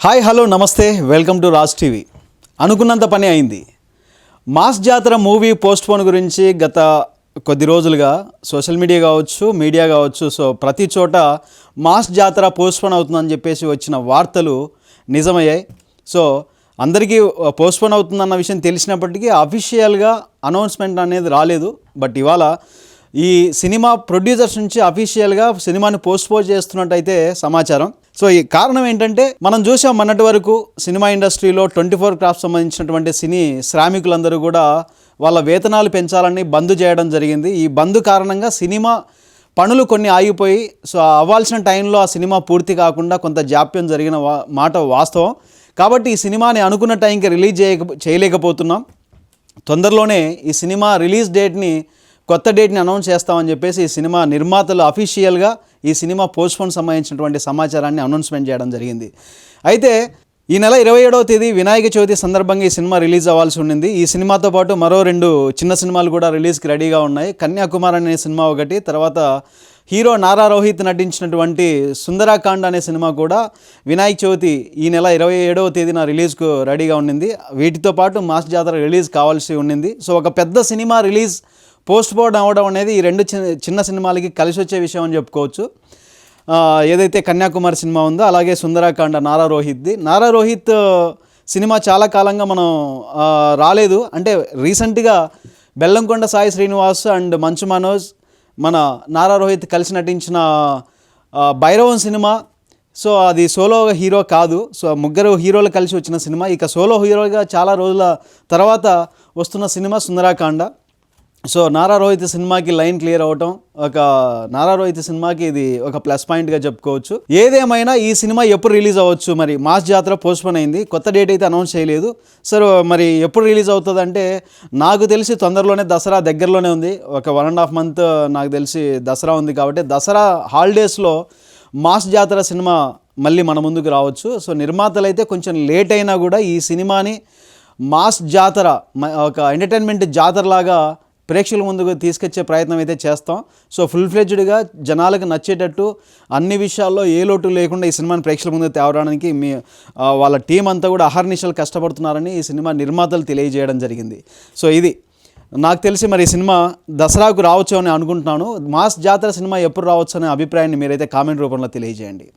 Hi hello నమస్తే welcome to Raj TV. అనుకున్నంత పని అయింది. మాస్ జాతర మూవీ పోస్ట్పోన్ గురించి గత కొద్ది రోజులుగా సోషల్ మీడియా కావచ్చు సో ప్రతి చోట మాస్ జాతర పోస్ట్పోన్ అవుతుందని చెప్పేసి వచ్చిన వార్తలు నిజమయ్యాయి. సో అందరికీ పోస్ట్పోన్ అవుతుందన్న విషయం తెలిసినప్పటికీ అఫీషియల్గా అనౌన్స్మెంట్ అనేది రాలేదు. బట్ ఇవాళ ఈ సినిమా ప్రొడ్యూసర్స్ నుంచి అఫీషియల్గా సినిమాని పోస్ట్పోన్ చేస్తున్నట్టయితే సమాచారం. సో ఈ కారణం ఏంటంటే మనం చూసాం మొన్నటి వరకు సినిమా ఇండస్ట్రీలో 24 క్రాఫ్ట్ సంబంధించినటువంటి సినీ శ్రామికులందరూ కూడా వాళ్ళ వేతనాలు పెంచాలని బంద్ చేయడం జరిగింది. ఈ బంద్ కారణంగా సినిమా పనులు కొన్ని ఆగిపోయి సో అవ్వాల్సిన టైంలో ఆ సినిమా పూర్తి కాకుండా కొంత జాప్యం జరిగిన మాట వాస్తవం. కాబట్టి ఈ సినిమాని అనుకున్న టైంకి రిలీజ్ చేయలేకపోతున్నాం. తొందరలోనే ఈ సినిమా రిలీజ్ డేట్ని కొత్త డేట్ని అనౌన్స్ చేస్తామని చెప్పేసి ఈ సినిమా నిర్మాతలు అఫీషియల్గా ఈ సినిమా పోస్ట్పోన్ సంబంధించినటువంటి సమాచారాన్ని అనౌన్స్మెంట్ చేయడం జరిగింది. అయితే ఈ నెల 27వ తేదీ వినాయక చవితి సందర్భంగా ఈ సినిమా రిలీజ్ అవ్వాల్సి ఉండింది. ఈ సినిమాతో పాటు మరో 2 చిన్న సినిమాలు కూడా రిలీజ్కి రెడీగా ఉన్నాయి. కన్యాకుమారి అనే సినిమా ఒకటి, తర్వాత హీరో నారా రోహిత్ నటించినటువంటి సుందరాకాండ్ అనే సినిమా కూడా వినాయక చవితి ఈ నెల 27వ తేదీన రిలీజ్కు రెడీగా ఉండింది. వీటితో పాటు మాస్ జాతర రిలీజ్ కావాల్సి ఉండింది. సో ఒక పెద్ద సినిమా రిలీజ్ పోస్ట్పోన్ అవ్వడం అనేది ఈ 2 చిన్న సినిమాలకి కలిసి వచ్చే విషయం అని చెప్పుకోవచ్చు. ఏదైతే కన్యాకుమారి సినిమా ఉందో అలాగే సుందరాకాండ నారా రోహిత్ సినిమా చాలా కాలంగా మనం రాలేదు. అంటే రీసెంట్గా బెల్లంకొండ సాయి శ్రీనివాస్ అండ్ మంచు మనోజ్ మన నారా రోహిత్ కలిసి నటించిన భైరవం సినిమా. సో అది సోలో హీరో కాదు, సో ముగ్గురు హీరోలు కలిసి వచ్చిన సినిమా. ఇక సోలో హీరోగా చాలా రోజుల తర్వాత వస్తున్న సినిమా సుందరాకాండ. సో నారా రోహిత్ సినిమాకి లైన్ క్లియర్ అవటం నారా రోహిత్ సినిమాకి ఇది ఒక ప్లస్ పాయింట్గా చెప్పుకోవచ్చు. ఏదేమైనా ఈ సినిమా ఎప్పుడు రిలీజ్ అవ్వచ్చు, మరి మాస్ జాతర పోస్ట్పోన్ అయింది, కొత్త డేట్ అయితే అనౌన్స్ చేయలేదు. సరే మరి ఎప్పుడు రిలీజ్ అవుతుంది అంటే నాకు తెలిసి తొందరలోనే, దసరా దగ్గరలోనే ఉంది. ఒక 1.5 month నాకు తెలిసి దసరా ఉంది. కాబట్టి దసరా హాలిడేస్లో మాస్ జాతర సినిమా మళ్ళీ మన ముందుకు రావచ్చు. సో నిర్మాతలు అయితే కొంచెం లేట్ అయినా కూడా ఈ సినిమాని మాస్ జాతర ఒక ఎంటర్టైన్మెంట్ జాతరలాగా ప్రేక్షకుల ముందుకు తీసుకొచ్చే ప్రయత్నం అయితే చేస్తాం. సో ఫుల్ ఫ్లెడ్జ్డ్గా జనాలకు నచ్చేటట్టు అన్ని విషయాల్లో ఏ లోటు లేకుండా ఈ సినిమాని ప్రేక్షకుల ముందుకు తేవడానికి వాళ్ళ టీం అంతా కూడా అహర్నిశలు కష్టపడుతున్నారని ఈ సినిమా నిర్మాతలు తెలియజేయడం జరిగింది. సో ఇది నాకు తెలిసి మరి ఈ సినిమా దసరాకు రావచ్చు అని అనుకుంటున్నాను. మాస్ జాతర సినిమా ఎప్పుడు రావచ్చు అనే అభిప్రాయాన్ని మీరైతే కామెంట్ రూపంలో తెలియజేయండి.